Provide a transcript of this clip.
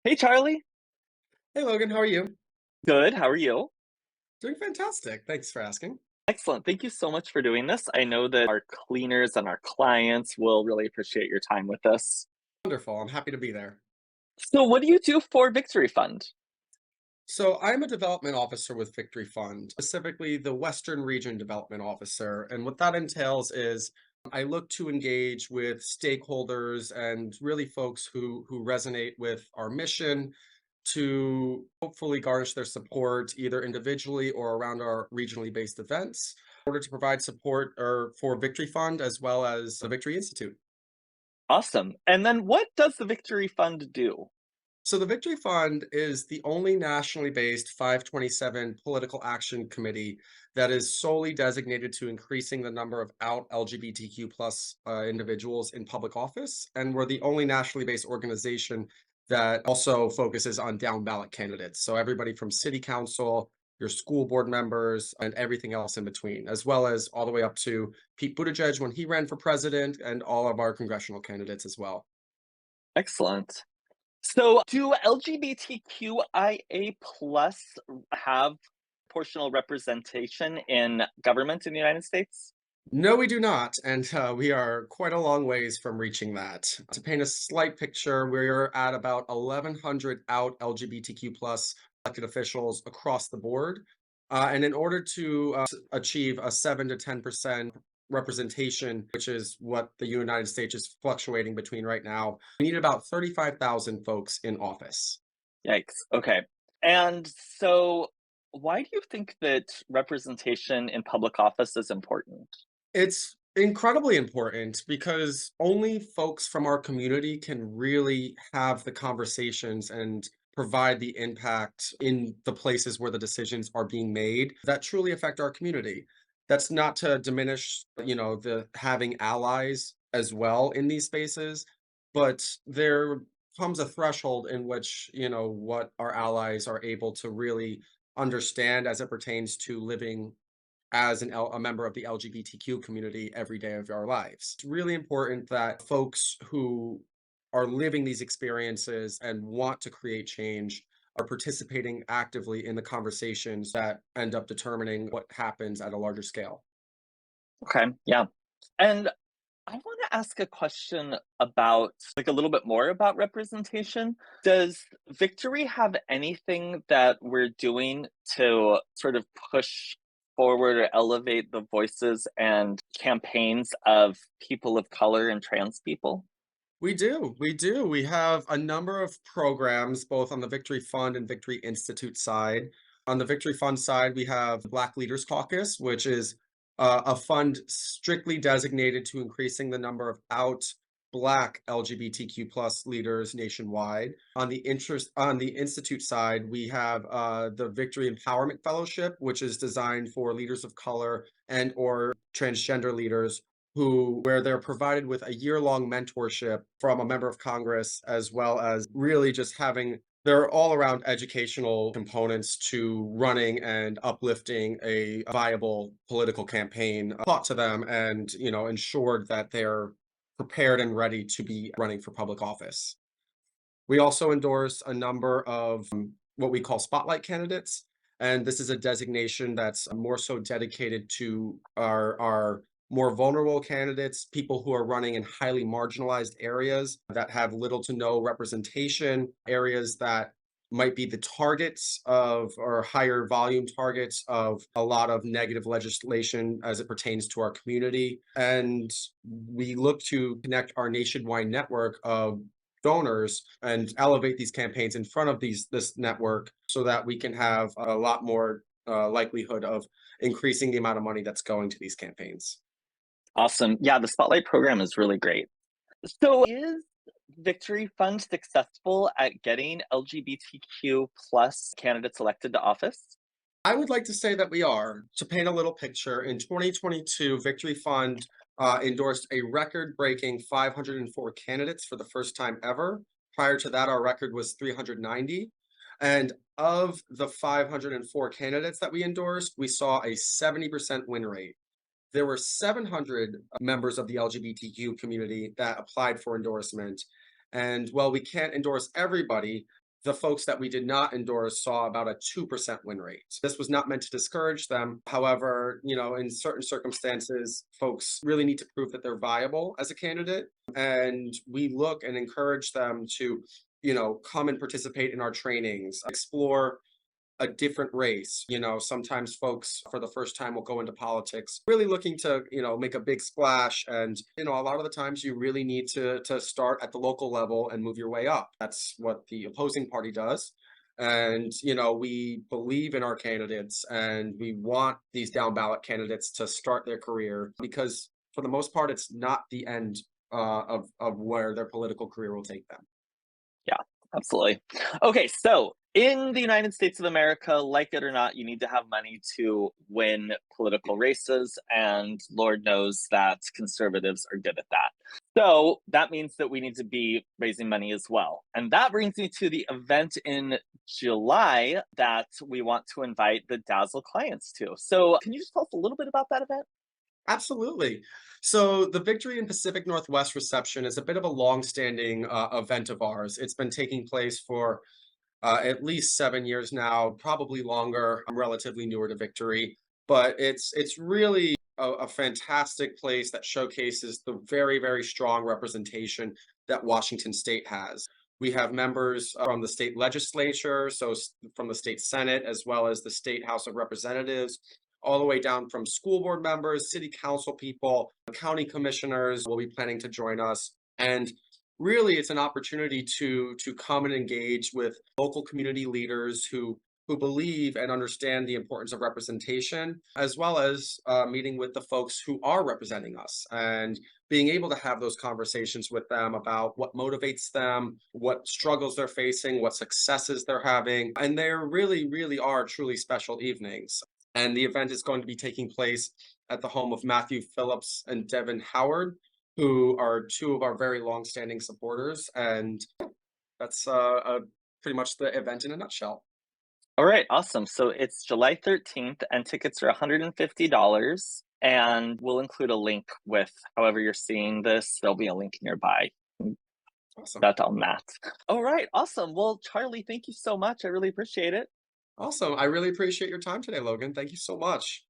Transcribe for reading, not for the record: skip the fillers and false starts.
Hey Charlie, Hey Logan, how are you? good. How are you? Doing fantastic. Thanks for asking. Excellent. Thank you so much for doing this. I know that our cleaners and our clients will really appreciate your time with us. Wonderful. I'm happy to be there. So, what do you do for Victory Fund? So, I'm a development officer with Victory Fund, specifically the Western Region Development Officer. And what that entails is I look to engage with stakeholders and really folks who resonate with our mission to hopefully garnish their support either individually or around our regionally based events in order to provide support for Victory Fund as well as the Victory Institute. Awesome. And then, what does the Victory Fund do? So the Victory Fund is the only nationally based 527 political action committee that is solely designated to increasing the number of out LGBTQ plus individuals in public office. And we're the only nationally based organization that also focuses on down ballot candidates. So everybody from city council, your school board members, and everything else in between, as well as all the way up to Pete Buttigieg when he ran for president and all of our congressional candidates as well. Excellent. So, do LGBTQIA plus have proportional representation in government in the United States? No, we do not, and we are quite a long ways from reaching that. To paint a slight picture, we're at about 1,100 out LGBTQ plus elected officials across the board, and in order to achieve a 7 to 10% representation, which is what the United States is fluctuating between right now, we need about 35,000 folks in office. Yikes. Okay. And so, why do you think that representation in public office is important? It's incredibly important because only folks from our community can really have the conversations and provide the impact in the places where the decisions are being made that truly affect our community. That's not to diminish, the having allies as well in these spaces, but there comes a threshold in which, what our allies are able to really understand as it pertains to living as a member of the LGBTQ community every day of our lives. It's really important that folks who are living these experiences and want to create change are participating actively in the conversations that end up determining what happens at a larger scale. Okay, yeah. And I want to ask a question about, like, a little bit more about representation. Does Victory have anything that we're doing to sort of push forward or elevate the voices and campaigns of people of color and trans people? We do. We do. We have a number of programs, both on the Victory Fund and Victory Institute side. On the Victory Fund side, we have the Black Leaders Caucus, which is a fund strictly designated to increasing the number of out Black LGBTQ plus leaders nationwide. On the Institute side, we have the Victory Empowerment Fellowship, which is designed for leaders of color and or transgender leaders where they're provided with a year-long mentorship from a member of Congress, as well as really just having there are all around educational components to running and uplifting a viable political campaign taught to them and ensured that they're prepared and ready to be running for public office. We also endorse a number of what we call spotlight candidates, and this is a designation that's more so dedicated to our more vulnerable candidates, people who are running in highly marginalized areas that have little to no representation, areas that might be the targets of or higher volume targets of a lot of negative legislation as it pertains to our community. And we look to connect our nationwide network of donors and elevate these campaigns in front of this network so that we can have a lot more likelihood of increasing the amount of money that's going to these campaigns. Awesome. Yeah, the Spotlight program is really great. So, is Victory Fund successful at getting LGBTQ plus candidates elected to office? I would like to say that we are. To paint a little picture, in 2022, Victory Fund endorsed a record-breaking 504 candidates for the first time ever. Prior to that, our record was 390. And of the 504 candidates that we endorsed, we saw a 70% win rate. There were 700 members of the LGBTQ community that applied for endorsement. And while we can't endorse everybody, The folks that we did not endorse saw about a 2% win rate. This was not meant to discourage them. However, in certain circumstances, folks really need to prove that they're viable as a candidate. And we look and encourage them to, come and participate in our trainings, explore a different race. Sometimes folks for the first time will go into politics really looking to, make a big splash. And, a lot of the times you really need to start at the local level and move your way up. That's what the opposing party does. And, we believe in our candidates and we want these down ballot candidates to start their career because for the most part, it's not the end of where their political career will take them. Yeah, absolutely. Okay, so in the United States of America, like it or not, you need to have money to win political races, and Lord knows that conservatives are good at that. So that means that we need to be raising money as well. And that brings me to the event in July that we want to invite the Dazzle clients to. So can you just tell us a little bit about that event? Absolutely. So the Victory in Pacific Northwest reception is a bit of a long-standing event of ours. It's been taking place for at least 7 years now, probably longer. I'm relatively newer to Victory, but it's really a fantastic place that showcases the very, very strong representation that Washington State has. We have members from the state legislature, so from the state Senate, as well as the state House of Representatives, all the way down from school board members, city council people, county commissioners will be planning to join us. And really, it's an opportunity to come and engage with local community leaders who believe and understand the importance of representation, as well as meeting with the folks who are representing us and being able to have those conversations with them about what motivates them, what struggles they're facing, what successes they're having. And there really, really are truly special evenings. And the event is going to be taking place at the home of Matthew Phillips and Devin Howard, who are two of our very long-standing supporters. And that's pretty much the event in a nutshell. All right, awesome. So it's July 13th, and tickets are $150. And we'll include a link with however you're seeing this. There'll be a link nearby. Awesome. That's on that. All right, awesome. Well, Charlie, thank you so much. I really appreciate it. Awesome. I really appreciate your time today, Logan. Thank you so much.